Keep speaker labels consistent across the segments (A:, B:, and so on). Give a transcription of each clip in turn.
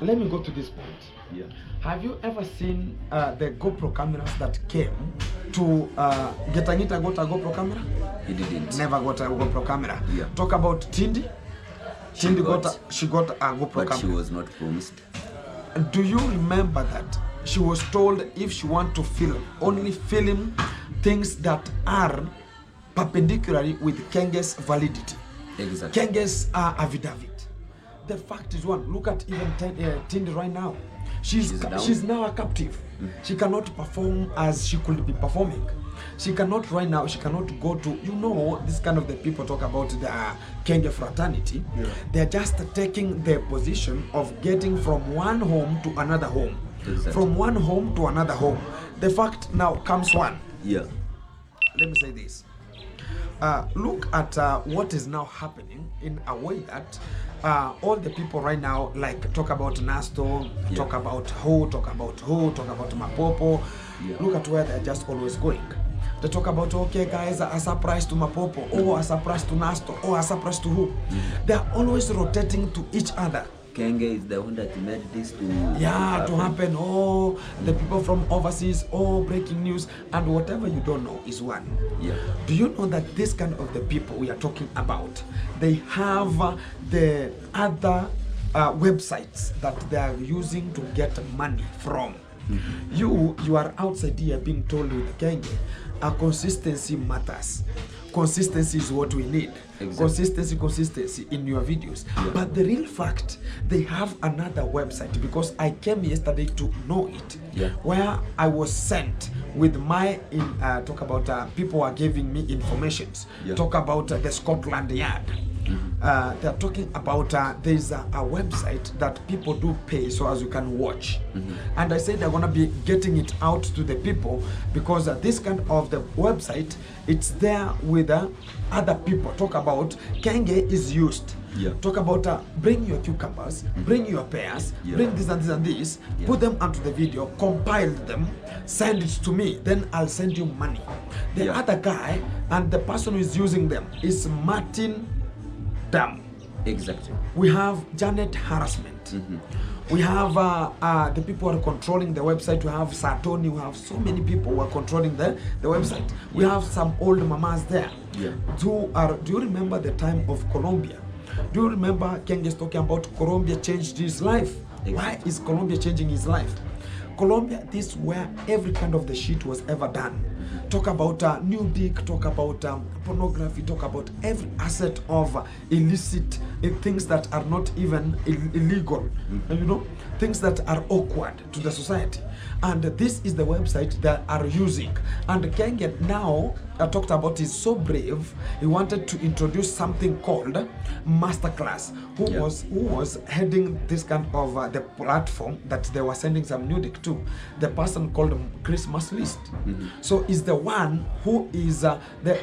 A: let me go to this point.
B: Yeah.
A: Have you ever seen the GoPro cameras that came to Getangita got a GoPro camera?
B: He didn't.
A: Never got a GoPro camera.
B: Yeah.
A: Talk about Tindi.
B: She
A: Tindi
B: got,
A: she got a GoPro
B: but
A: camera.
B: she was not promised.
A: Do you remember that she was told if she want to film, only film things that are perpendicularly with Kenge's validity.
B: Exactly.
A: Kenge's affidavit. The fact is one. Look at even Tindi right now. She's now a captive. She cannot perform as she could be performing. She cannot right now. She cannot go to, you know, this kind of the people talk about the Kenge fraternity.
B: Yeah.
A: They're just taking the position of getting from one home to another home.
B: Exactly.
A: From one home to another home. The fact now comes one.
B: Yeah.
A: Let me say this. Look at what is now happening in a way that all the people right now like talk about Nasto,
B: Yeah.
A: talk about talk about Mapopo.
B: Yeah.
A: Look at where they're just always going. They talk about, okay guys, a surprise to Mapopo, or a surprise to Nasto, or a surprise to who. They're always rotating to each other.
B: Kenge is the one that made this to
A: happen. Oh, the people from overseas, oh, breaking news, and whatever you don't know is one.
B: Yeah.
A: Do you know that this kind of the people we are talking about, they have the other websites that they are using to get money from? You are outside here being told with Kenge, consistency matters. Consistency is what we need.
B: Exactly.
A: Consistency in your videos.
B: Yeah.
A: But the real fact, they have another website, because I came yesterday to know it.
B: Yeah.
A: Where I was sent with my talk about people are giving me informations.
B: Yeah.
A: Talk about the Scotland Yard. They're talking about there's a website that people do pay so as you can watch. And I said they're gonna be getting it out to the people, because this kind of the website, it's there with other people. Talk about Kenge is used.
B: Yeah.
A: Talk about bring your cucumbers, bring your pears,
B: Yeah.
A: bring this and this and this,
B: Yeah.
A: put them onto the video, compile them, send it to me, then I'll send you money. The
B: Yeah.
A: other guy and the person who is using them is Martin Dam.
B: Exactly.
A: We have Janet harassment. We have the people who are controlling the website. We have Satoni. We have so many people who are controlling the website. We have some old mamas there.
B: Yeah.
A: Do you remember the time of Colombia? Do you remember Kenge's talking about Colombia changed his life?
B: Exactly.
A: Why is Colombia changing his life? Colombia, this is where every kind of the shit was ever done. Talk about new dick, talk about pornography, talk about every asset of illicit things that are not even illegal, you know, things that are awkward to the society. And this is the website that are using. And Kenge now talked about is so brave. He wanted to introduce something called Masterclass. Who was heading this kind of the platform that they were sending some new dick to? The person called Christmas List. So is the one who is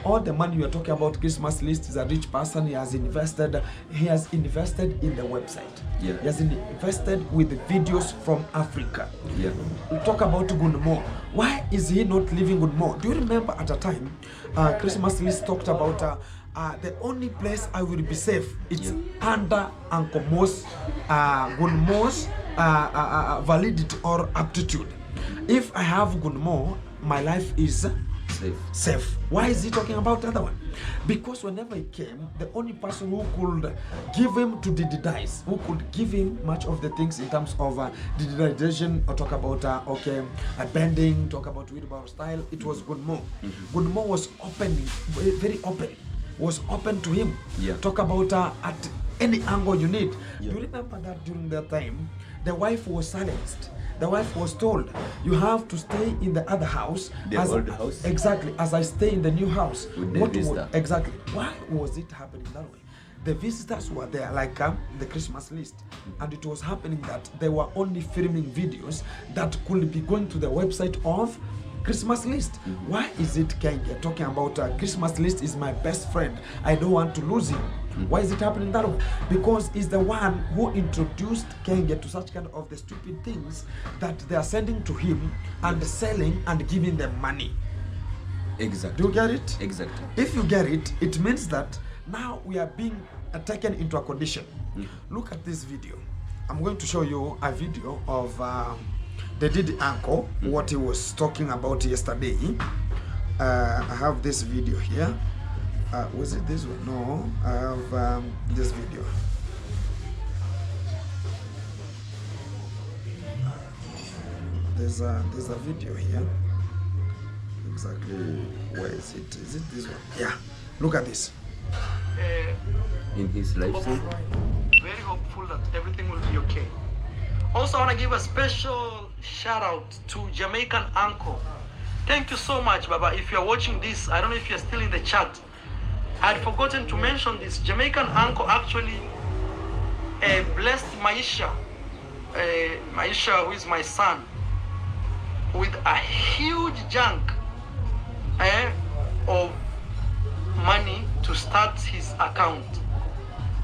A: all the money we are talking about. Christmas List is a rich person. He has invested in the website.
B: Yeah.
A: He has invested with the videos from Africa.
B: Yeah.
A: We talk about Gunmo. Why is he not living Gunmo? Do you remember at a time Christmas List talked about the only place I will be safe, it's under Uncle Mo's Gunmo's validity or aptitude. If I have Gunmo, my life is safe. Why is he talking about the other one? Because whenever he came, the only person who could give him to digitize, who could give him much of the things in terms of digitization, or talk about bending, talk about wheelbarrow style, it was Gunmo. Gunmo was open, very open, was open to him.
B: Yeah.
A: Talk about at any angle you need.
B: Yeah.
A: Do you remember that during that time, the wife was silenced? The wife was told, you have to stay in the other house.
B: The old house?
A: Exactly, as I stay in the new house.
B: With the visitor.
A: Exactly. Why was it happening that way? The visitors were there, like the Christmas List. And it was happening that they were only filming videos that could be going to the website of Christmas List. Why is it Kenge talking about Christmas List is my best friend, I don't want to lose him? Why is it happening that way? Because he's the one who introduced Kenge to such kind of the stupid things that they are sending to him and selling and giving them money.
B: Exactly.
A: Do you get it?
B: Exactly.
A: If you get it, it means that now we are being taken into a condition. Look at this video. I'm going to show you a video of the Diddy uncle, what he was talking about yesterday. I have this video here. Was it this one? No, I have this video. There's a video here. Exactly where is it? Is it this one? Yeah. Look at this.
B: In his lifestyle.
C: Very hopeful that everything will be okay. Also, I want to give a special shout out to Jamaican Uncle. Thank you so much, Baba. If you're watching this, I don't know if you're still in the chat. I had forgotten to mention this. Jamaican Uncle actually blessed Maisha, who is my son, with a huge chunk of money to start his account.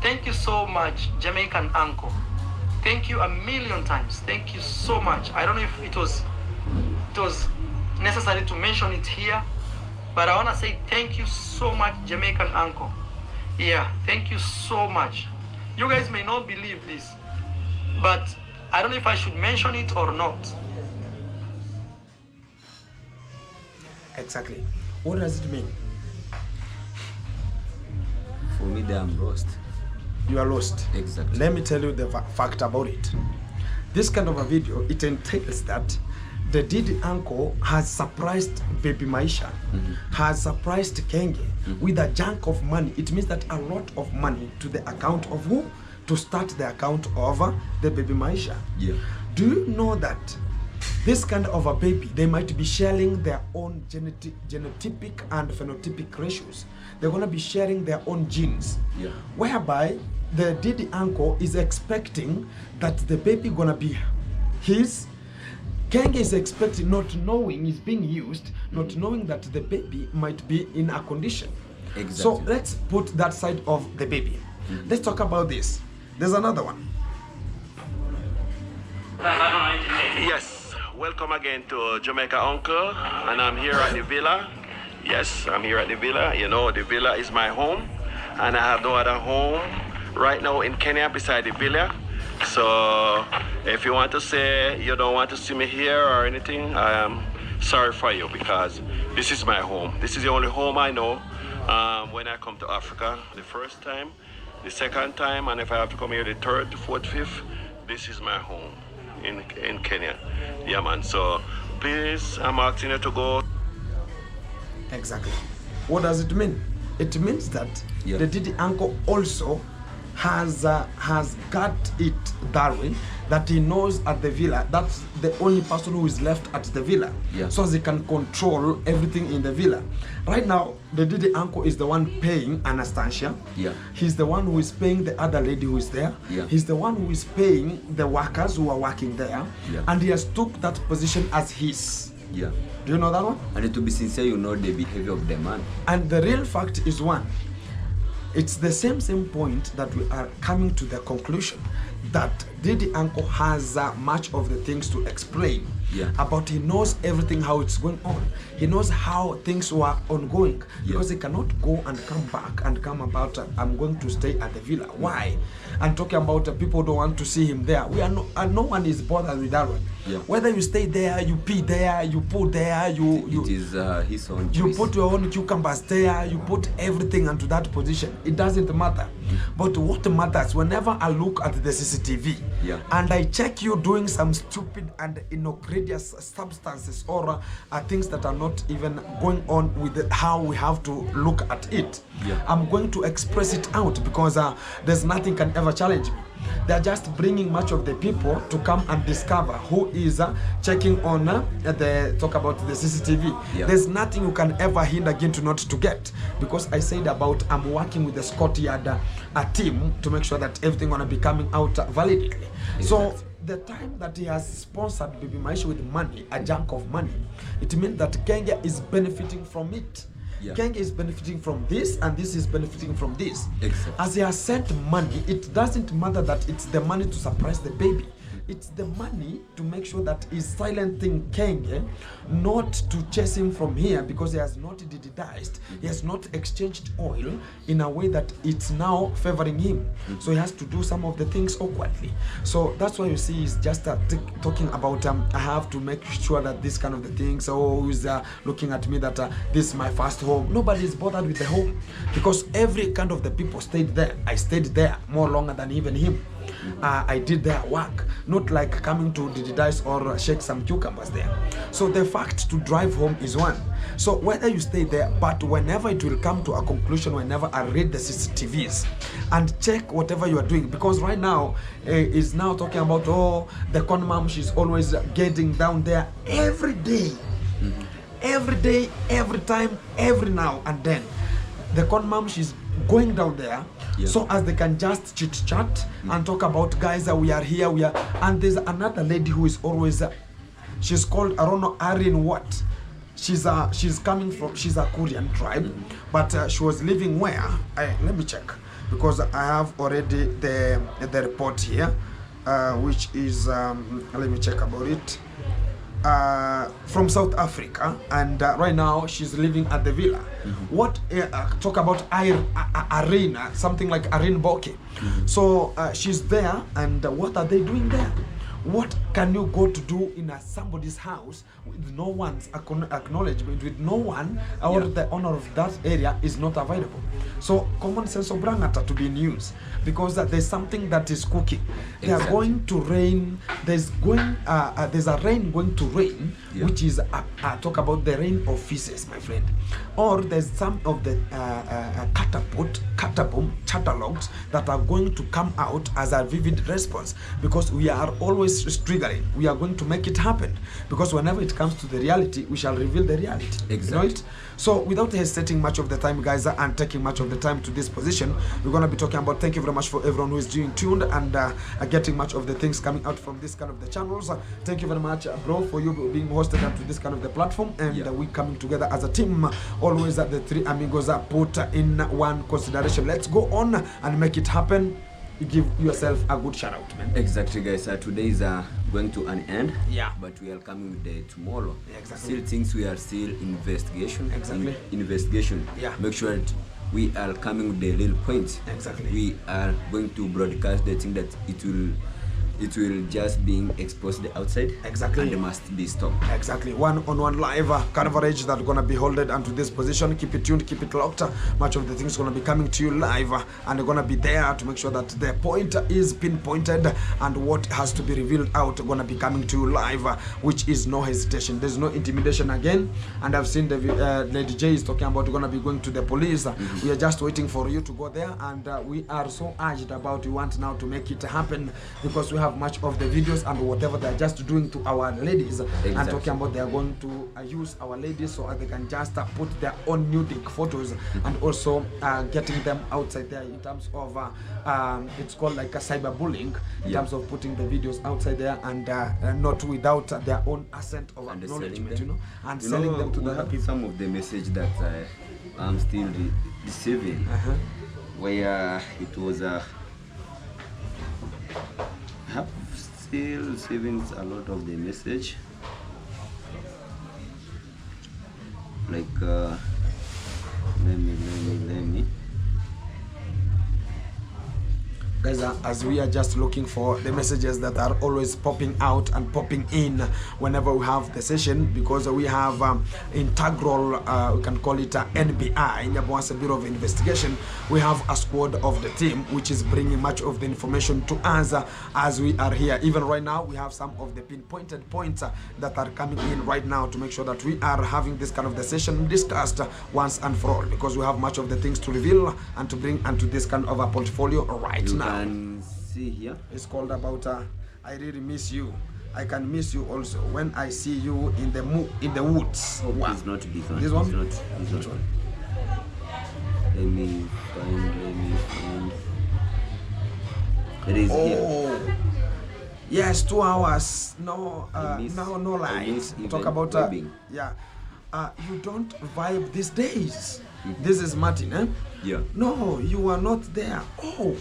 C: Thank you so much, Jamaican Uncle. Thank you a million times. Thank you so much. I don't know if it was necessary to mention it here, but I want to say thank you so much, Jamaican Uncle. Yeah, thank you so much. You guys may not believe this, but I don't know if I should mention it or not.
A: Exactly. What does it mean?
B: For me, they am lost.
A: You are lost.
B: Exactly.
A: Let me tell you the fact about it. This kind of a video, it entails that the Diddy uncle has surprised baby Maisha, has surprised Kenge with a chunk of money. It means that a lot of money to the account of who? To start the account of the baby Maisha.
B: Yeah.
A: Do you know that this kind of a baby, they might be sharing their own genotypic and phenotypic ratios. They're going to be sharing their own genes.
B: Yeah.
A: Whereby the Diddy uncle is expecting that the baby going to be his. Kenge is expecting, not knowing is being used, not knowing that the baby might be in a condition.
B: Exactly.
A: So let's put that side of the baby. Let's talk about this. There's another one.
D: Yes, welcome again to Jamaica Uncle, and I'm here at the villa. Yes, I'm here at the villa. You know, the villa is my home, and I have no other home right now in Kenya beside the villa. So if you want to say you don't want to see me here or anything, I am sorry for you, because this is my home. This is the only home I know. When I come to Africa the first time, the second time, and if I have to come here the third, the fourth, fifth, this is my home in Kenya. Yeah, man. So please, I'm asking you to go.
A: Exactly. What does it mean? It means that the Diddy uncle also has got it that way, that he knows at the villa that's the only person who is left at the villa, so as he can control everything in the villa. Right now, the Diddy uncle is the one paying Anastasia. He's the one who is paying the other lady who is there. He's the one who is paying the workers who are working there, and he has took that position as his. Do you know that one?
B: And to be sincere, you know the behavior of the man.
A: And the real fact is one. It's the same point that we are coming to the conclusion that Diddy uncle has much of the things to explain about. He knows everything, how it's going on. He knows how things were ongoing, because he cannot go and come back and come about I'm going to stay at the villa. Why? And talking about people don't want to see him there. We are no one is bothered with that one. Whether you stay there, you pee there, you put there,
B: it is his own choice.
A: You put your own cucumbers there, you put everything into that position. It doesn't matter. But what matters, whenever I look at the CCTV and I check you doing some stupid and innocuous substances or things that are not even going on with how we have to look at it, I'm going to express it out, because there's nothing can ever challenge me. They're just bringing much of the people to come and discover who is checking on talk about the CCTV. There's nothing you can ever hinder again to not to get, because I said about I'm working with the Scott Yard a team to make sure that everything gonna be coming out validly. So the time that he has sponsored Baby Maisha with money, a chunk of money, it means that Kenya is benefiting from it. Kenge is benefiting from this, and this is benefiting from this. As he has sent money, it doesn't matter that it's the money to surprise the baby. it's the money to make sure that his silent thing Kenge, not to chase him from here because he has not digitized, he has not exchanged oil in a way that it's now favoring him. So he has to do some of the things awkwardly. So that's why you see he's just talking about I have to make sure that this kind of the things. Oh, he's looking at me that this is my first home. Nobody is bothered with the home because every kind of the people stayed there. I stayed there more longer than even him. I did their work, not like coming to digitize or shake some cucumbers there. So the fact to drive home is one. So whether you stay there, but whenever it will come to a conclusion, whenever I read the CCTVs and check whatever you are doing, because right now is now talking about, oh, the con mom, she's always getting down there every day. Every day, every time, every now and then. The con mom, she's going down there so as they can just chit chat and talk about, guys, we are here, we are. And there's another lady who is always she's called, I don't know, Arin what. She's coming from, she's a Korean tribe, but she was living where? Let me check, because I have already the report here, which is let me check about it. From South Africa, and right now she's living at the villa. What talk about Arena, something like Arin Boke. So she's there, and what are they doing there? What can you go to do in somebody's house with no one's acknowledgement, with no one, or the owner of that area is not available? So common sense of Brangata to be in use, because there's something that is cooking. They are going to rain. There's a rain going to rain, which is talk about the rain of feces, my friend. Or there's some of the catapum catalogs that are going to come out as a vivid response, because we are always triggering. We are going to make it happen, because whenever it comes to the reality, we shall reveal the reality.
B: Exactly.
A: Right? So without hesitating much of the time, guys, and taking much of the time to this position, we're going to be talking about, thank you very much for everyone who is doing tuned and getting much of the things coming out from this kind of the channels. Thank you very much, bro, for you being hosted up to this kind of the platform, and we coming together as a team. Always the three amigos are put in one consideration. Let's go on and make it happen. You give yourself a good shout out, man.
B: Exactly, guys. Today is going to an end.
A: Yeah.
B: But we are coming with the tomorrow.
A: Exactly.
B: Still things we are still investigation.
A: Exactly.
B: Investigation.
A: Yeah.
B: Make sure that we are coming with the little points.
A: Exactly.
B: We are going to broadcast the thing that it will just being exposed outside.
A: Exactly.
B: And it must be stopped.
A: Exactly. One-on-one live coverage that's gonna be holded onto this position. Keep it tuned, keep it locked. Much of the things gonna be coming to you live, and they're gonna be there to make sure that the point is pinpointed and what has to be revealed out gonna be coming to you live, which is no hesitation. There's no intimidation again. And I've seen the Lady J is talking about gonna be going to the police. We are just waiting for you to go there, and we are so urged about, we want now to make it happen, because we have much of the videos and whatever they're just doing to our ladies.
B: Exactly.
A: And talking about they are going to use our ladies so they can just put their own nudic photos, and also getting them outside there in terms of it's called like a cyberbullying, in terms of putting the videos outside there, and not without their own assent of
B: And
A: acknowledgement,
B: selling them.
A: and selling them to the other people.
B: Some of the message that I'm still receiving, where it was I have still receiving a lot of the message, like let me
A: Guys, as we are just looking for the messages that are always popping out and popping in whenever we have the session, because we have integral, we can call it NBI, in Nyaboansa Bureau of Investigation. We have a squad of the team which is bringing much of the information to us as we are here. Even right now, we have some of the pinpointed points that are coming in right now to make sure that we are having this kind of the session discussed once and for all, because we have much of the things to reveal and to bring into this kind of a portfolio right now.
B: You can see here.
A: It's called about I really miss you. I can miss you also when I see you in the woods.
B: Oh,
A: wow.
B: It's not this one.
A: This one?
B: It's not. Let me find. It is here.
A: Yes, 2 hours. No,
B: miss-
A: no
B: I
A: light.
B: miss
A: Talk
B: even
A: about
B: webbing.
A: you don't vibe these days. This is Martin, eh?
B: Yeah.
A: No, you are not there. Oh,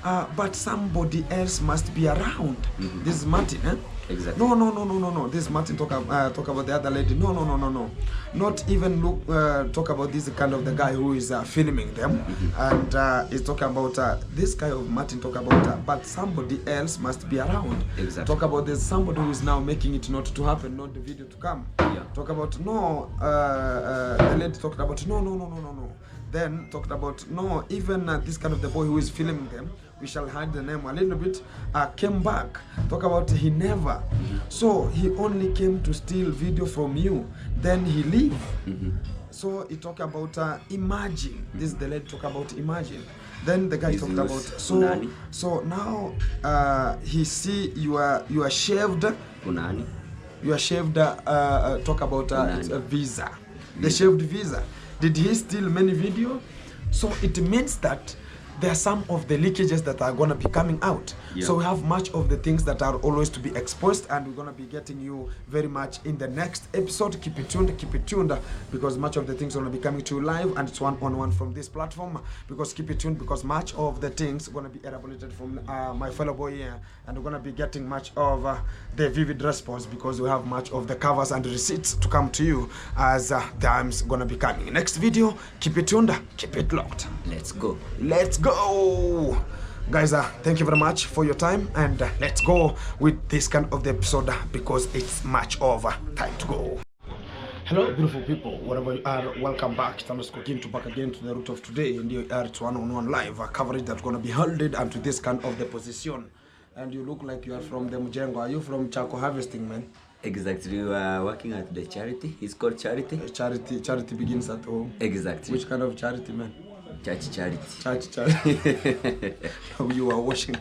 A: but somebody else must be around. This is Martin, eh?
B: Exactly.
A: No. This is Martin talk about the other lady. No. Not even talk about this kind of the guy who is filming them, and he's talking about this guy of Martin talk about but somebody else must be around.
B: Exactly.
A: Talk about there's somebody who is now making it not to happen, not the video to come.
B: Yeah.
A: Talk about the lady talked about no. Then talked about no, even this kind of the boy who is filming them, we shall hide the name a little bit, came back. Talk about he never. So he only came to steal video from you, then he leave. So he talk about imagine. This is the lady talk about imagine. Then the guy talked about so now he see you are shaved.
B: Unani.
A: You are shaved. Talk about a visa. The shaved visa. Did he steal many video? So it means that there are some of the leakages that are going to be coming out.
B: Yeah.
A: So we have much of the things that are always to be exposed, and we're going to be getting you very much in the next episode. Keep it tuned, because much of the things are going to be coming to you live, and it's one-on-one from this platform. Because keep it tuned, because much of the things are going to be elaborated from my fellow boy here, and we're going to be getting much of the vivid response, because we have much of the covers and receipts to come to you as time's going to be coming. Next video, keep it tuned, keep it locked.
B: Let's go.
A: Let's go, guys. Thank you very much for your time, and let's go with this kind of the episode, because it's much over. Time to go. Hello, beautiful people, wherever you are, welcome back. It's underscore to back again to the root of today, and you are to one-on-one live coverage that's going to be held and to this kind of the position. And you look like you are from the Mujengo. Are you from Chaco Harvesting, man?
B: Exactly. We are working at the charity. It's called charity.
A: Charity begins at home.
B: Exactly.
A: Which kind of charity, man?
B: Church charity.
A: Church. You are watching.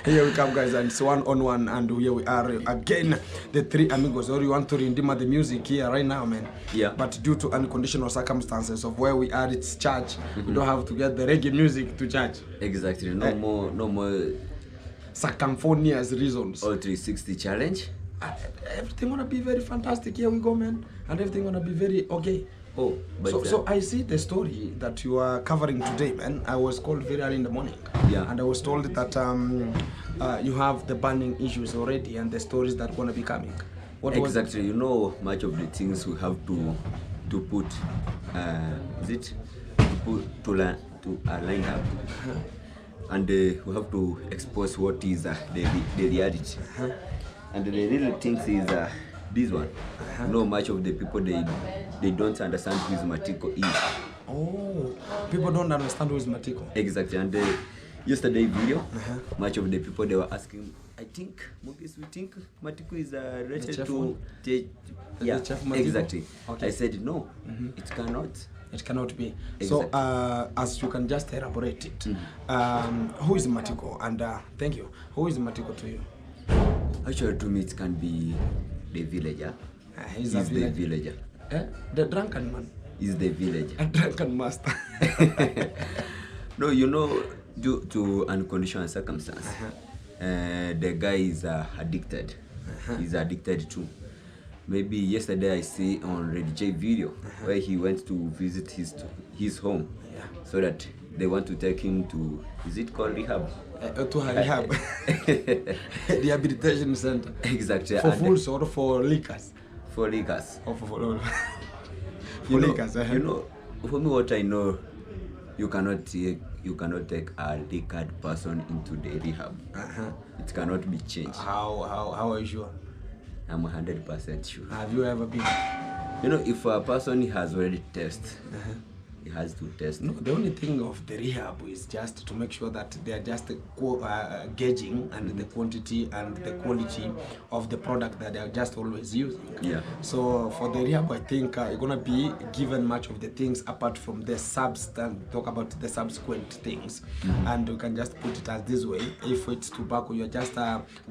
A: Here we come, guys, and it's one-on-one, and here we are again, the three amigos. Or you want to redeem the music here right now, man?
B: Yeah.
A: But due to unconditional circumstances of where we are, it's church. We don't have to get the reggae music to church.
B: Exactly. No more.
A: Circumphonious reasons.
B: All 360 challenge.
A: Everything gonna be very fantastic. Here we go, man, and everything gonna be very okay.
B: Oh, but
A: so I see the story that you are covering today, man. I was called very early in the morning, and I was told that you have the burning issues already and the stories that are going to be coming. What
B: exactly? You know, much of the things we have to put, to line up, and we have to expose what is the reality, and the real things is this one. No, much of the people they don't understand who is Matiko is.
A: Oh, people don't understand who is Matiko.
B: Exactly, and yesterday video, much of the people they were asking. I think movies we think Matiko is related to Chef Matiko? Exactly. Okay. I said no, it cannot.
A: It cannot be.
B: Exactly.
A: So as you can just elaborate it, who is Matiko? And thank you. Who is Matiko to you?
B: Actually, to me, it can be the villager.
A: He's
B: the villager.
A: The drunken man.
B: He's the villager.
A: A drunken master.
B: No, you know, due to unconditional circumstance, the guy is addicted. He's addicted too. Maybe yesterday I see on Red J video where he went to visit his home, so that they want to take him to, is it called rehab?
A: To rehab. Rehabilitation center.
B: Exactly.
A: For fools or for liquors?
B: For liquors.
A: Or for
B: liquors. You know, for me what I know, you cannot take a liquored person into the rehab. It cannot be changed.
A: How are you sure?
B: I'm 100% sure.
A: Have you ever been?
B: You know, if a person has already tested, he has to test.
A: No, the only thing of the rehab is just to make sure that they are just gauging and the quantity and the quality of the product that they are just always using.
B: Yeah.
A: So for the rehab, I think you're gonna be given much of the things apart from the substance. Talk about the subsequent things, and you can just put it as this way: if it's tobacco, you're just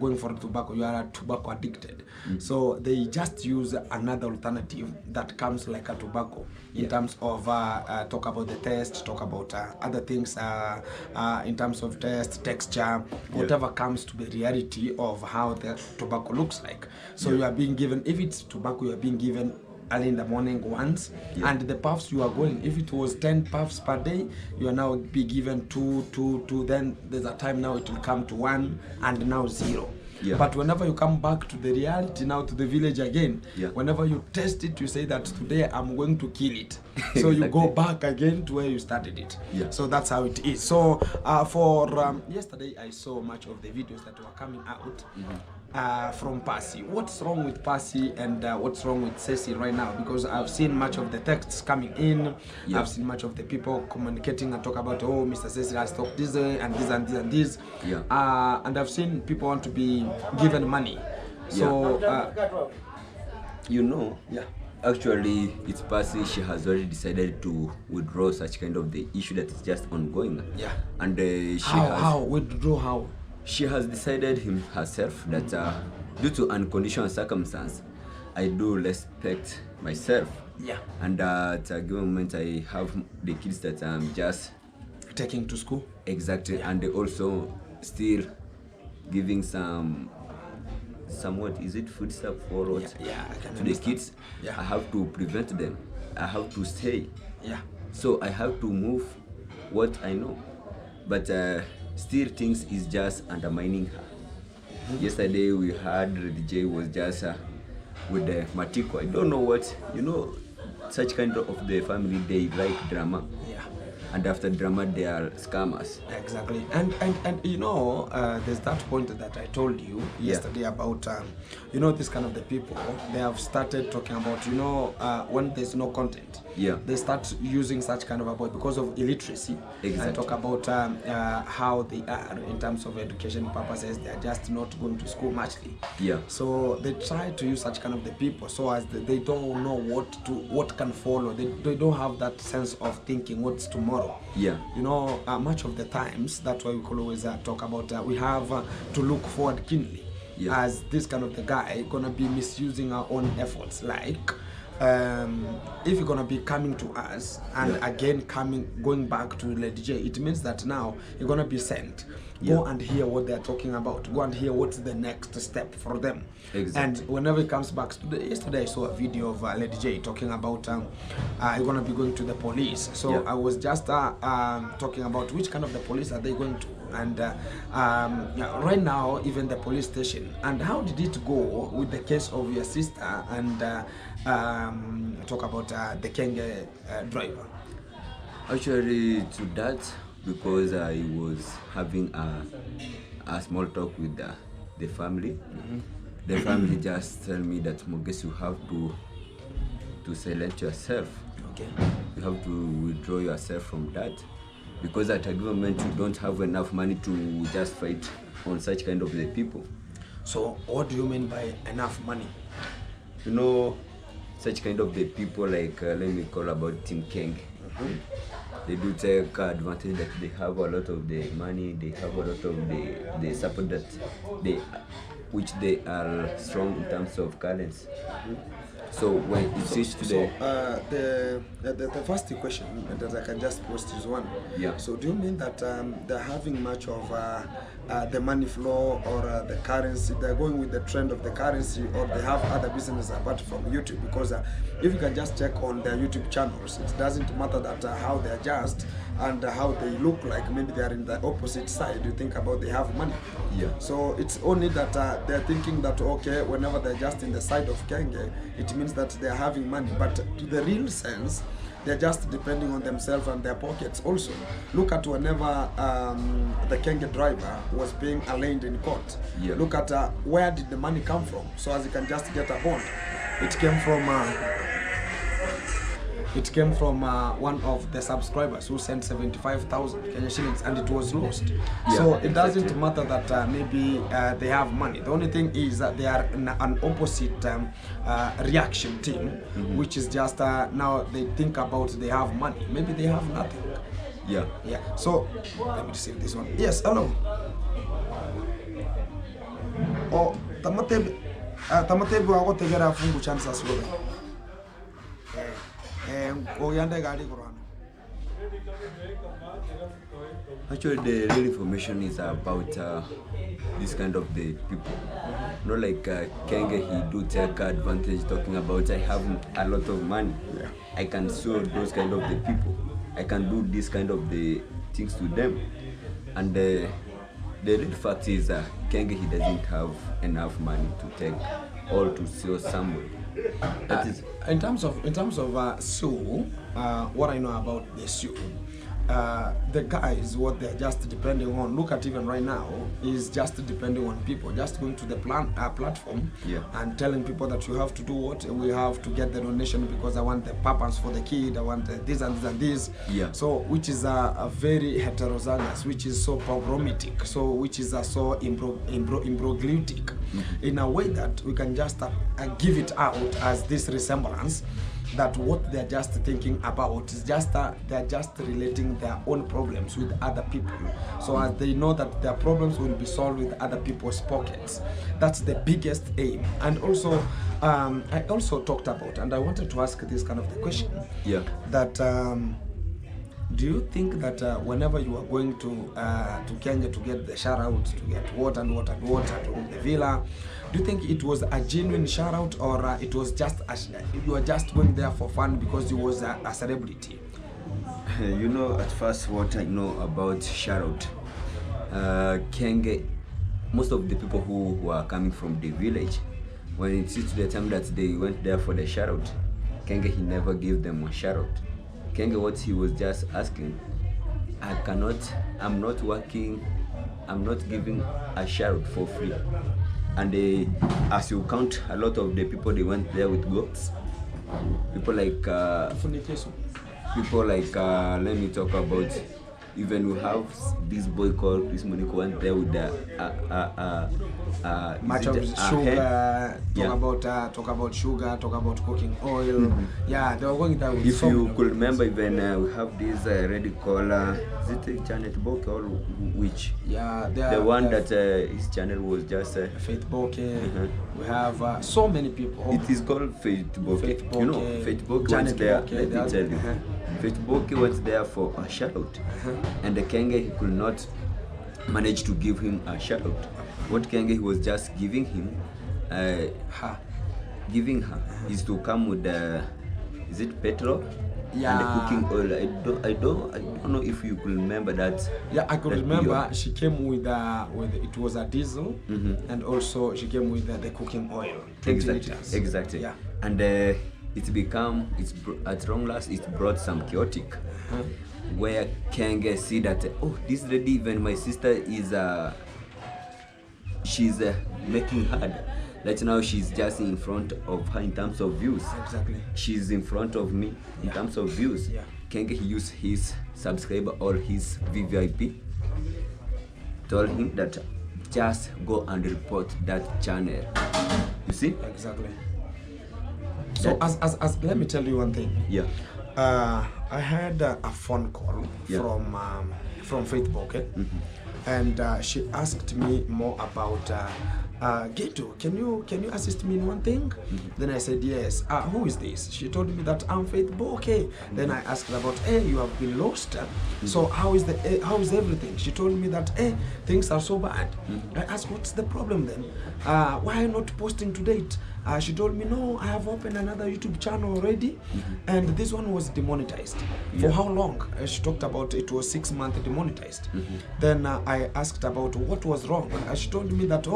A: going for tobacco. You are tobacco addicted. So they just use another alternative that comes like a tobacco in terms of talk about the taste, talk about other things in terms of taste, texture, whatever comes to the reality of how the tobacco looks like. So you are being given, if it's tobacco, you are being given early in the morning once, and the puffs you are going, if it was 10 puffs per day, you are now be given two, then there's a time now it will come to 1 and now 0. But whenever you come back to the reality now, to the village again, whenever you test it, you say that today I'm going to kill it. So you go back again to where you started it. So that's how it is. So for yesterday, I saw much of the videos that were coming out from Passy. What's wrong with Passy and what's wrong with Ceci right now? Because I've seen much of the texts coming in. I've seen much of the people communicating and talk about, oh, Mr. Ceci has talked this way and this and this and this. And I've seen people want to be given money. So,
B: you know, actually, it's Passy. She has already decided to withdraw such kind of the issue that is just ongoing. And
A: how withdraw? How?
B: She has decided herself that due to unconditional circumstance, I do respect myself. And at a given moment, I have the kids that I'm just
A: taking to school.
B: Exactly, and they also still giving somewhat, is it food stuff or what? To the kids. I have to prevent them. I have to stay. So I have to move what I know. But still things is just undermining her. Yesterday we heard the DJ was just with the Matiko. I don't know what, you know, such kind of the family, they like drama. And after drama, they are scammers.
A: Exactly. And you know, there's that point that I told you yesterday about, you know, this kind of the people, they have started talking about, you know, when there's no content, they start using such kind of a boy because of illiteracy. And talk about how they are in terms of education purposes. They are just not going to school muchly. So they try to use such kind of the people so as they don't know what can follow. They don't have that sense of thinking what's tomorrow. You know, much of the times, that's why we could always talk about we have to look forward keenly as this kind of the guy gonna be misusing our own efforts. Like if you're gonna be coming to us and again going back to the DJ, it means that now you're gonna be sent. Go and hear what they're talking about. Go and hear what's the next step for them. And whenever it comes back, yesterday I saw a video of Lady J talking about you're gonna be going to the police. So I was just talking about which kind of the police are they going to, and right now even the police station. And how did it go with the case of your sister and talk about the Kenge driver?
B: Actually, to that, because I was having a small talk with the family. The family just tell me that, Moges, you have to silence yourself. You have to withdraw yourself from that, because at a given moment you don't have enough money to just fight on such kind of the people.
A: So what do you mean by enough money?
B: You know, such kind of the people, like let me call about Team King. They do take advantage that they have a lot of the money, they have a lot of the support that which they are strong in terms of currency. So when it says to
A: the first question that I can just post is one. So do you mean that they're having much of the money flow or the currency? They're going with the trend of the currency, or they have other businesses apart from YouTube? Because if you can just check on their YouTube channels, it doesn't matter that how they adjust and how they look like. Maybe they are in the opposite side. You think about they have money. So it's only that they're thinking that, okay, whenever they're just in the side of Kenge, it means that they're having money. But to the real sense, they're just depending on themselves and their pockets also. Look at whenever the Kenge driver was being arraigned in court. Look at where did the money come from, so as you can just get a bond. It came from one of the subscribers who sent 75,000 Kenya shillings, and it was lost. So it doesn't matter that maybe they have money. The only thing is that they are in an opposite reaction team, which is just now they think about they have money. Maybe they have nothing. So let me receive this one. Yes, hello. Oh, tamatebi wako tegera fungu chansa sloga.
B: Actually, the real information is about this kind of the people. like Kenge, he do take advantage talking about I have a lot of money.
A: Yeah.
B: I can sue those kind of the people. I can do this kind of the things to them. And the real fact is Kenge, he doesn't have enough money to take or to sue somebody. That is
A: in terms of sue, what I know about the sue, the guys, what they're just depending on, look at even right now, is just depending on people, just going to the platform and telling people that you have to do what, we have to get the donation because I want the pampers for the kid, I want this and this and this.
B: Yeah.
A: So, which is a very heterozygous, which is so pogromitic, so which is so imbroglutic, in a way that we can just give it out as this resemblance that what they're just thinking about is just they're just relating their own problems with other people, so as they know that their problems will be solved with other people's pockets. That's the biggest aim. And also I also talked about, and I wanted to ask this kind of the question, that do you think that whenever you are going to Kenya to get the shout out, to get water and water and water to the villa, do you think it was a genuine shout out, or it was just you were just going there for fun because you was a celebrity?
B: You know, at first, what I know about shout out, Kenge, most of the people who were coming from the village, when it's to the time that they went there for the shout out, Kenge, he never gave them a shout out. Kenge, what he was just asking, I'm not working, I'm not giving a shout out for free. And as you count, a lot of the people, they went there with goats. People like let me talk about, even we have this boy called Chris Monico went there with the
A: much of sugar, talk about sugar, talk about cooking oil. Yeah, they were going there with
B: if you could remember, even we have this ready caller, is it Janet Boke or which?
A: Yeah,
B: the one that his channel was just
A: Faith Boke. We have so many people.
B: It is called Faith Boke. You know, Faith Boke went there, let me tell you. Faith Boke went there for a shout out, and the Kenge, he could not manage to give him a shout out. What Kenge he was just giving him, giving her, is to come with the, is it petrol? And the cooking oil. I don't know if you could remember that.
A: Yeah, I could remember. She came with it was a diesel, and also she came with the cooking oil. 20 liters.
B: Exactly.
A: Yeah.
B: And at long last it brought some chaotic, where Kenge see that this lady, even my sister is she's making hard. Right now she's just in front of her in terms of views.
A: Exactly.
B: She's in front of me in terms of views.
A: Yeah.
B: Kenge, he used his subscriber or his VVIP, told him that just go and report that channel. You see?
A: Exactly. So as let me tell you one thing.
B: Yeah.
A: I had a phone call from Faith Boke, and she asked me more about Gito, can you assist me in one thing? Then I said yes. Who is this? She told me that I'm Faith Boke. Then I asked her about, hey, you have been lost. So how is everything? She told me that, hey, things are so bad. I asked, what's the problem then? Why not posting to date? She told me, no, I have opened another YouTube channel already, and this one was demonetized. For how long? She talked about it was 6 months demonetized. Then I asked about what was wrong. She told me that,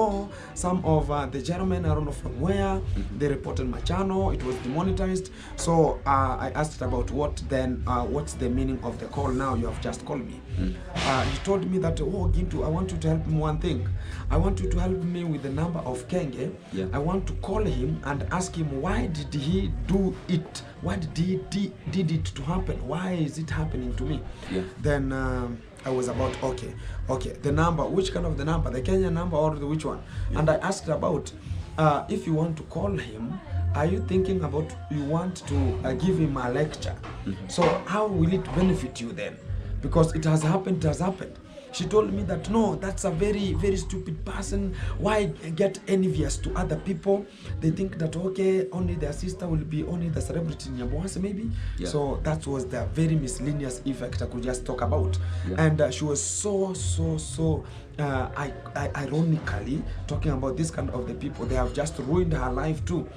A: some of the gentlemen, I don't know from where, they reported my channel, it was demonetized. So I asked about what's the meaning of the call now you have just called me. He told me that, Gintu, I want you to help me one thing. I want you to help me with the number of Kenge. I want to call him and ask him why did he do it? Why did he did it to happen? Why is it happening to me? Then I was about okay, the number, which kind of the number, the Kenya number or the which one? And I asked about if you want to call him, are you thinking about you want to give him a lecture? So how will it benefit you then? Because it has happened, She told me that no, that's a very, very stupid person. Why get envious to other people? They think that okay, only their sister will be only the celebrity in Nyamwasa maybe.
B: Yeah.
A: So that was the very miscellaneous effect I could just talk about.
B: Yeah.
A: And she was so ironically talking about this kind of the people. They have just ruined her life too,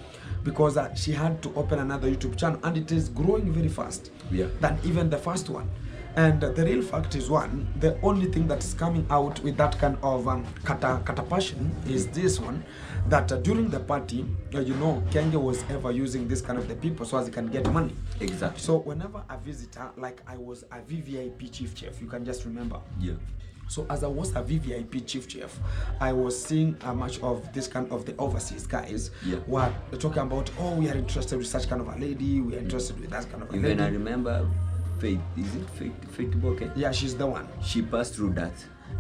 A: because she had to open another YouTube channel, and it is growing very fast than even the first one. And the real fact is, one, the only thing that is coming out with that kind of kata passion is this one, that during the party, Kenge was ever using this kind of the people so as he can get money.
B: Exactly.
A: So whenever a visitor, like I was a VVIP chief chef, you can just remember.
B: Yeah.
A: So as I was a VVIP chief chef, I was seeing much of this kind of the overseas guys were talking about, oh, we are interested with such kind of a lady, we are interested with that kind of a lady.
B: Even I remember Faith, is it Faith Boke?
A: Yeah, she's the one.
B: She passed through that.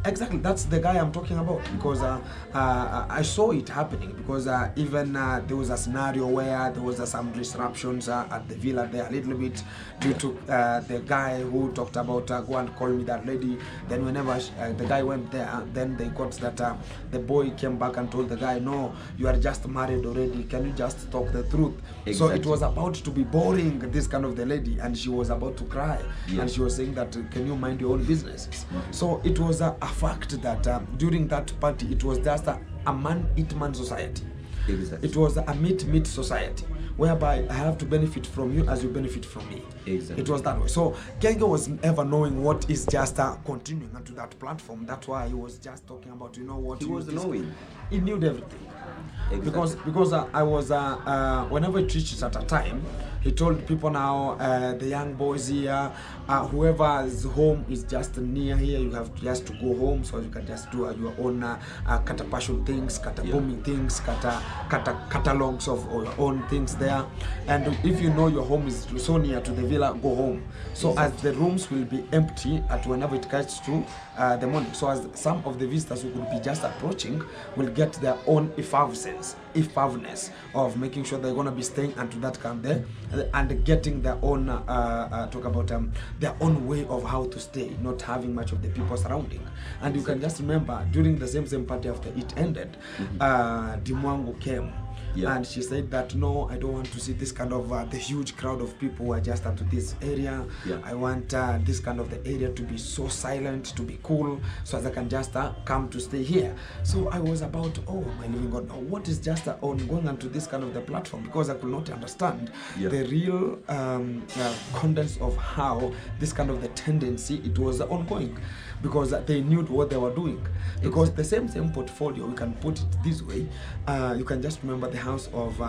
A: Exactly, that's the guy I'm talking about, because I saw it happening, because even there was a scenario where there was some disruptions at the villa there a little bit due to the guy who talked about go and call me that lady. Then whenever the guy went there, then they got that the boy came back and told the guy, no, you are just married already, can you just talk the truth? Exactly. So it was about to be boring, this kind of the lady, and she was about to cry, and she was saying that, can you mind your own business? So it was a fact that during that party, it was just a man-eat-man society.
B: Exactly.
A: It was a meet-meet society, whereby I have to benefit from you as you benefit from me.
B: Exactly.
A: It was that way. So Kenge was ever knowing what is just continuing onto that platform. That's why he was just talking about, what
B: he was knowing.
A: He knew everything.
B: Exactly.
A: Because I was whenever he teaches at a time, he told people now, the young boys here, whoever's home is just near here, you have just to go home, so you can just do your own kata passion things, kata booming things, kata catalogs of your own things there. And if you know your home is so near to the villa, go home. So as the rooms will be empty at whenever it gets to the morning, so as some of the visitors who could be just approaching will get their own effervescence of making sure they're going to be staying unto that camp there and getting their own talk about their own way of how to stay, not having much of the people surrounding. And you can just remember during the same party after it ended, Dimwangu came. And she said that, no, I don't want to see this kind of the huge crowd of people who are just into this area. I want this kind of the area to be so silent, to be cool, so as I can just come to stay here. So I was about, oh my living God, what is just ongoing onto this kind of the platform, because I could not understand the real contents of how this kind of the tendency it was ongoing, because they knew what they were doing. Because the same portfolio, we can put it this way, you can just remember the house of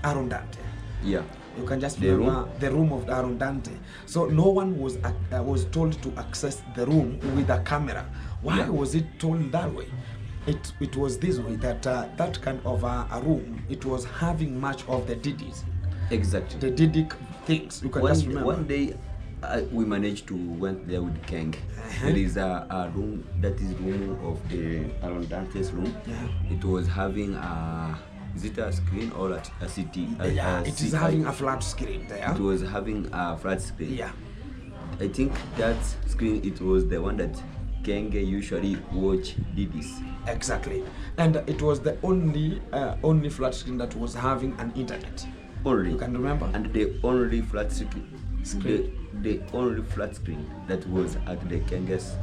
A: Aaron Dante.
B: Yeah.
A: You can just remember the room of Aaron Dante. So no one was told to access the room with a camera. Why was it told that way? It was this way, that that kind of a room, it was having much of the Didis.
B: Exactly.
A: The Didic things. You can just remember.
B: One day we managed to went there with Keng. There is a room, that is room of the Aaron Dante's room. It was having is it a screen or a CT?
A: It is having a flat screen there.
B: It was having a flat screen.
A: Yeah.
B: I think that screen, it was the one that Kenge usually watch Didis.
A: Exactly. And it was the only flat screen that was having an internet.
B: Only.
A: You can remember?
B: And the only flat screen. The only flat screen that was at the Kenge's.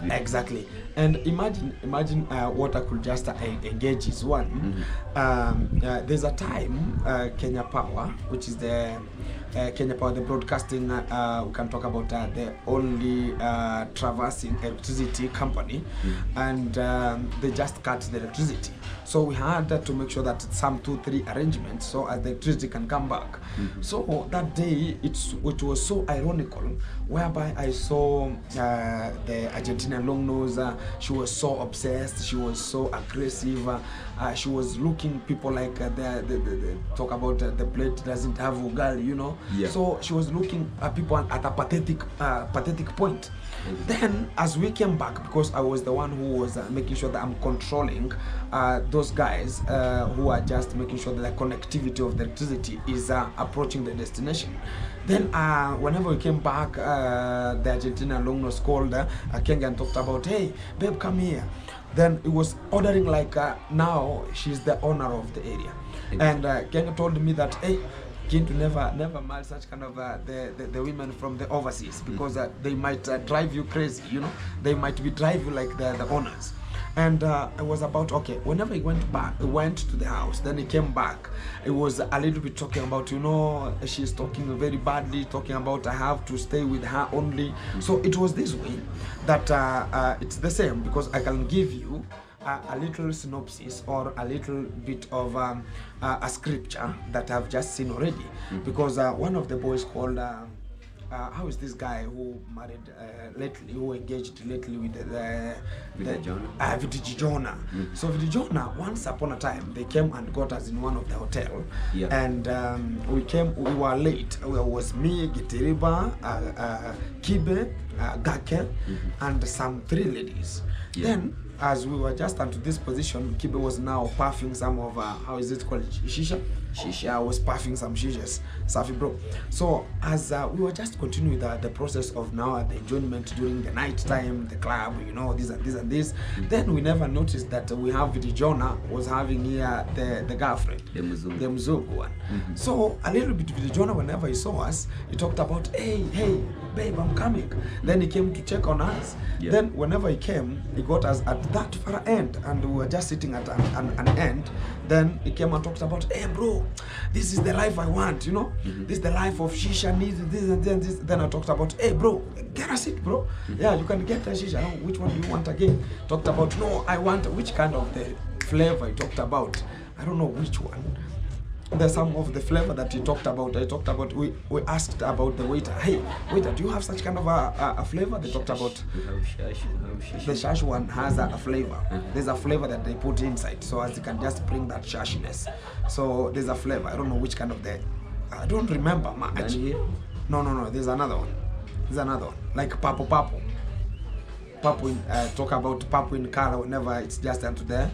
A: Exactly. And imagine what I could just engage is one. There's a time Kenya Power, which is the Kenya Power, the broadcasting, we can talk about the only traversing electricity company, and they just cut the electricity. So we had to make sure that some 2-3 arrangements so as the electricity can come back. So that day it was so ironical, whereby I saw the Argentinian long nose. She was so obsessed, she was so aggressive, She was looking people like the talk about the plate doesn't have ugali, you know.
B: Yeah.
A: So she was looking at people at a pathetic point. Then as we came back, because I was the one who was making sure that I'm controlling those guys who are just making sure that the connectivity of the electricity is approaching the destination. Then whenever we came back, the Argentinian long nose called Kenge and talked about, hey babe, come here. Then it was ordering like now she's the owner of the area. And Kenge told me that, hey, to never marry such kind of the women from the overseas, because they might drive you crazy, you know. They might be drive you like the owners. And it was about, okay, whenever he went to the house, then he came back, it was a little bit talking about, you know, she's talking very badly, talking about I have to stay with her only. So it was this way that it's the same, because I can give you a little synopsis or a little bit of a scripture that I've just seen already. Because one of the boys called how is this guy who married lately, who engaged lately with Vidi Jonah. So Vidi Jonah, once upon a time, they came and got us in one of the hotel. And we were late. It was me, Gitiriba, Kibe, Gake, and some 3 ladies. Then as we were just onto this position, Kibe was now puffing some of how is it called, shisha. I was puffing some shishas, Safi bro. So as we were just continuing the process of now the enjoyment during the night time, the club, you know, this and this and this. Then we never noticed that we have Vidi Jonah was having here the girlfriend, the Mzungu one. So a little bit Vidi Jonah, whenever he saw us, he talked about, hey babe, I'm coming. Then he came to check on us. Then whenever he came, he got us at that far end, and we were just sitting at an end. Then he came and talked about, hey bro, this is the life I want, you know. This is the life of shisha, needs this and this. Then I talked about, hey bro, get a seat, bro. Yeah, you can get a shisha. Oh, which one do you want again? Talked about, no, I want which kind of the flavor he talked about. I don't know which one. There's some of the flavor that he talked about. We asked about the waiter, hey waiter, do you have such kind of a flavor? They talked about the shash one has a flavor. There's a flavor that they put inside, so as you can just bring that shashiness. So there's a flavor. I don't know which kind of I don't remember much. No, there's another one like purple. Talk about purple in color whenever it's just onto the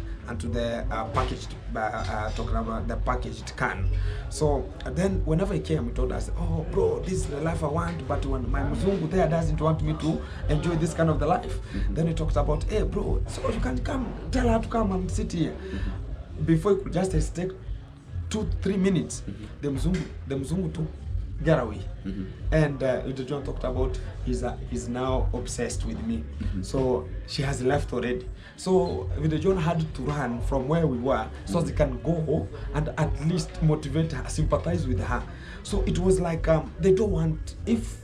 A: packaged, talking about the packaged can. So then whenever he came, he told us, oh bro, this is the life I want, but when my Mzungu there doesn't want me to enjoy this kind of the life. Then he talked about, hey bro, so you can come, tell her to come and sit here. Before he could just hesitate 2-3 minutes, the Mzungu too get away. And Little John talked about he's now obsessed with me. So she has left already. So Little John had to run from where we were so they can go and at least motivate her, sympathize with her. So it was like they don't want, if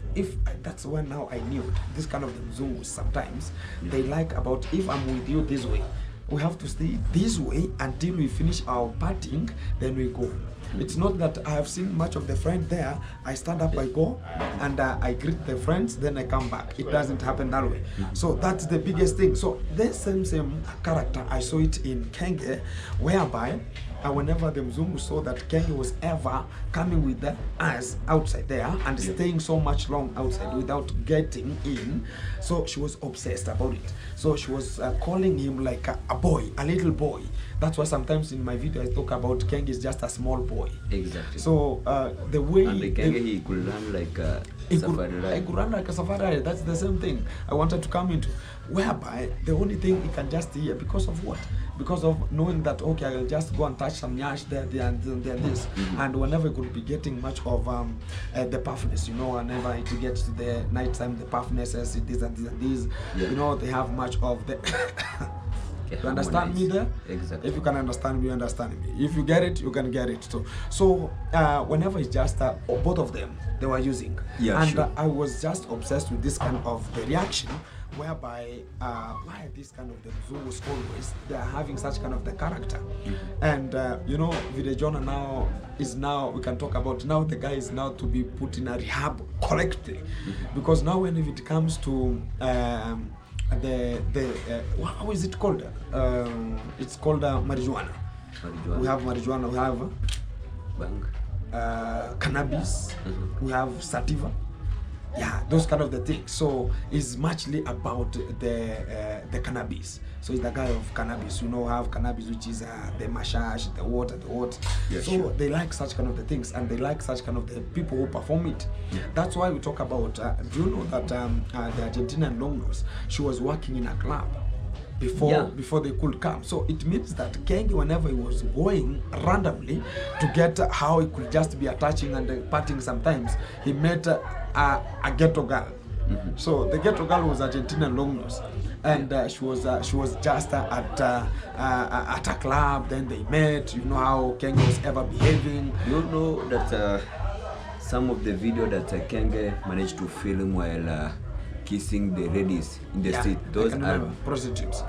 A: that's when now I knew this kind of Mzungus sometimes they like about, if I'm with you this way, we have to stay this way until we finish our partying, then we go. It's not that I have seen much of the friend there, I stand up, I go, and I greet the friends, then I come back. It doesn't happen that way. So that's the biggest thing. So the same character, I saw it in Kenge, whereby whenever the Mzungu saw that Kenge was ever coming with us outside there and staying so much long outside without getting in, so she was obsessed about it. So she was calling him like a boy, a little boy. That's why sometimes in my video I talk about Kenge is just a small boy.
B: Exactly.
A: So the way
B: and the Kenge, he could run like a safari ride.
A: I could run like a safari ride. That's the same thing I wanted to come into. Whereby the only thing he can just hear, because of what? Because of knowing that, okay, I'll just go and touch some nyash there and this. And whenever he could be getting much of the puffness, you know, whenever it gets to the night time, the puffnesses, this and this and this, you know, they have much of the... You understand me there?
B: Exactly.
A: If you can understand me, you understand me. If you get it, you can get it too. So whenever it's just both of them, they were using. I was just obsessed with this kind of the reaction, whereby why this kind of the Zulus always they are having such kind of the character. And you know, Videjona now is we can talk about now the guy is now to be put in a rehab correctly, because now when it comes to how is it called? It's called marijuana.
B: Marijuana.
A: We have marijuana. We have
B: Bang.
A: cannabis. We have sativa. Yeah, those kind of the things. So it's muchly about the cannabis. So it's the guy of cannabis. You know, have cannabis, which is the mashash, the water.
B: Yeah,
A: so
B: sure.
A: they like such kind of the things, and they like such kind of the people who perform it.
B: Yeah.
A: That's why we talk about. Do you know that the Argentinian long nose? She was working in a club before they could come. So it means that Kenge, whenever he was going randomly to get how he could just be attaching and partying sometimes, he met a ghetto girl. So the ghetto girl was Argentinian long nose, and she was just at a club. Then they met. You know how Kenge was ever behaving.
B: You know that some of the video that Kenge managed to film while kissing the ladies in the street, those are prostitutes.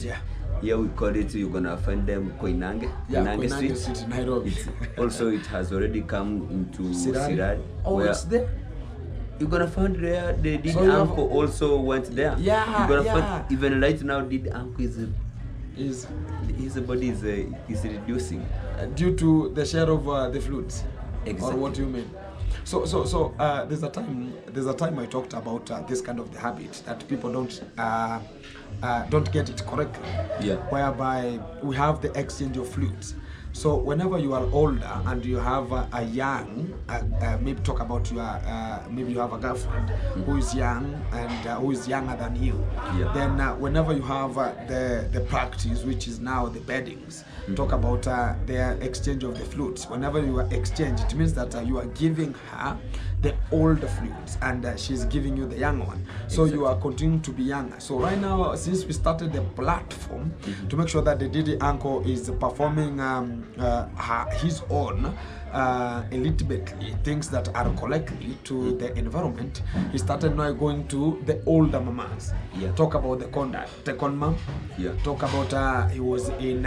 A: Yeah.
B: Here we call it, you're gonna find them Koinange, Koinange Street
A: in Nairobi.
B: Also, it has already come into Sirari.
A: Oh, it's there.
B: You're gonna find there the Did
A: So
B: Uncle also went there.
A: Yeah,
B: you're gonna find even right now Did Uncle his body is reducing
A: due to the share of the fluids.
B: Exactly.
A: Or what do you mean? So there's a time I talked about this kind of the habit that people don't get it correctly.
B: Yeah.
A: Whereby we have the exchange of fluids. So whenever you are older and you have a young, maybe talk about your, maybe you have a girlfriend who is young and who is younger than you.
B: Yeah.
A: Then whenever you have the practice, which is now the beddings, talk about the exchange of the fluids. Whenever you are exchange, it means that you are giving her the older fluids and she's giving you the young one. So you are continuing to be younger. So right now, since we started the platform to make sure that the Didi Uncle is performing his own legitimately things that are correctly to the environment, he started now going to the older mamas.
B: Yeah.
A: Talk about the conduct, the con mom.
B: Yeah.
A: Talk about he was in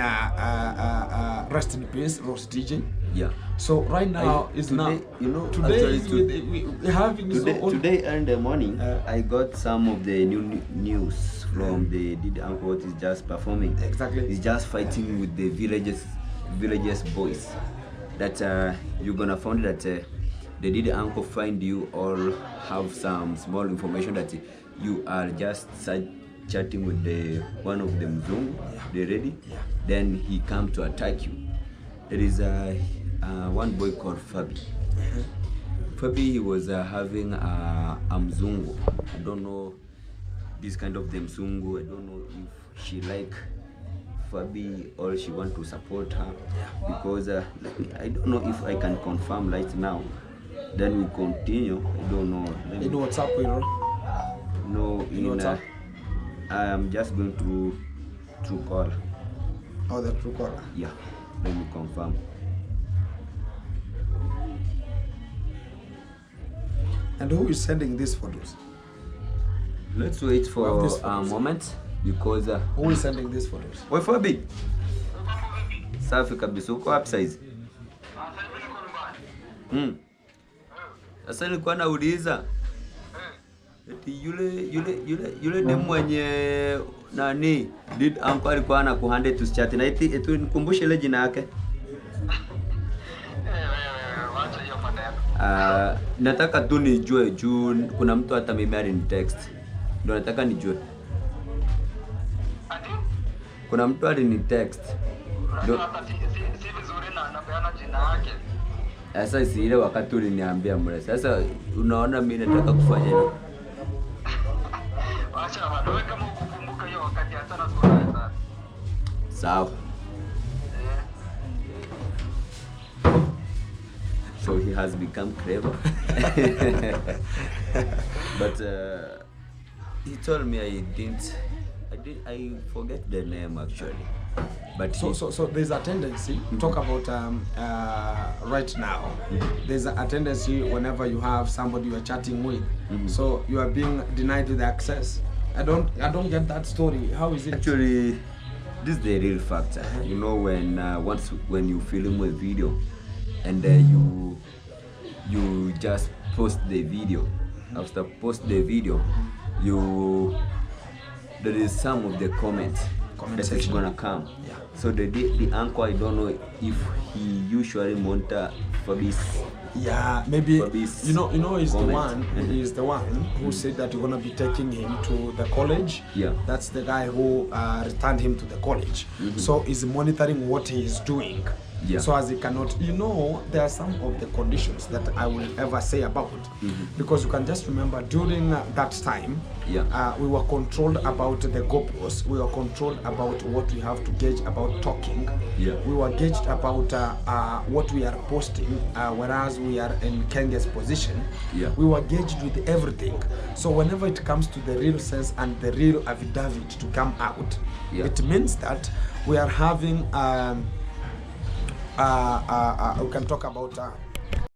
A: rest in peace, Rose DJ.
B: Yeah.
A: So right now is
B: today,
A: now.
B: you know,
A: Today
B: actually
A: we having
B: today in the morning, I got some of the new news from the Didi Uncle. What is just performing?
A: Exactly.
B: He's just fighting with the villages boys. That you're gonna find that the Didi Uncle find you or have some small information that you are just chatting with the one of them Zoom, the lady. Then he come to attack you. There is one boy called Fabi. Fabi, he was having a mzungu. I don't know this kind of the mzungu. I don't know if she like Fabi or she want to support her, because I don't know if I can confirm right now. Then we continue. I don't know.
A: You know what's up, you know?
B: No,
A: you know what's up?
B: I am just going to call.
A: Oh, the true caller.
B: Yeah, let me confirm.
A: And who is sending these photos?
B: Let's wait for a moment because
A: who is sending these photos?
B: Oi Fabi. Safi kabisa, uko wapi saizi? Sasa nilikuwa nauliza eti yule demu mwenye nani Did Uncle alikuwa anakuhande tu chat na eti nikumbushe ile jina yake. Nataka tu nijue juu kuna mtu hata mimi alini text. Ndio nataka nijue. Kuna mtu alini text. Ndio si vizuri na anapeana jina yake. Sasa si ile wakati uliniambia mle. Sasa unaona mimi nataka kufanya nini? Acha wewe kama ukukumbuka hiyo wakati hata na sura. Sawa. So he has become clever. But he told me I forget the name actually. But
A: so there's a tendency, talk about right now, there's a tendency whenever you have somebody you are chatting with, so you are being denied the access. I don't get that story. How is it?
B: Actually, this is the real factor. You know, when you film a video and you just post the video. After post the video, there is some of the comments
A: comment
B: that is
A: section.
B: gonna come.
A: Yeah.
B: So the anchor, I don't know if he usually monitor for this.
A: Yeah, maybe
B: For this
A: you know he's the
B: comment.
A: one. He's the one who said that you're gonna be taking him to the college.
B: Yeah.
A: That's the guy who returned him to the college. So he's monitoring what he is doing.
B: Yeah.
A: So as he cannot, there are some of the conditions that I will ever say about, because you can just remember during that time, we were controlled about the GoPros. We were controlled about what we have to gauge about talking.
B: Yeah.
A: We were gauged about what we are posting, whereas we are in Kenya's position.
B: Yeah.
A: We were gauged with everything. So whenever it comes to the real sense and the real affidavit to come out, it means that we are having we can talk about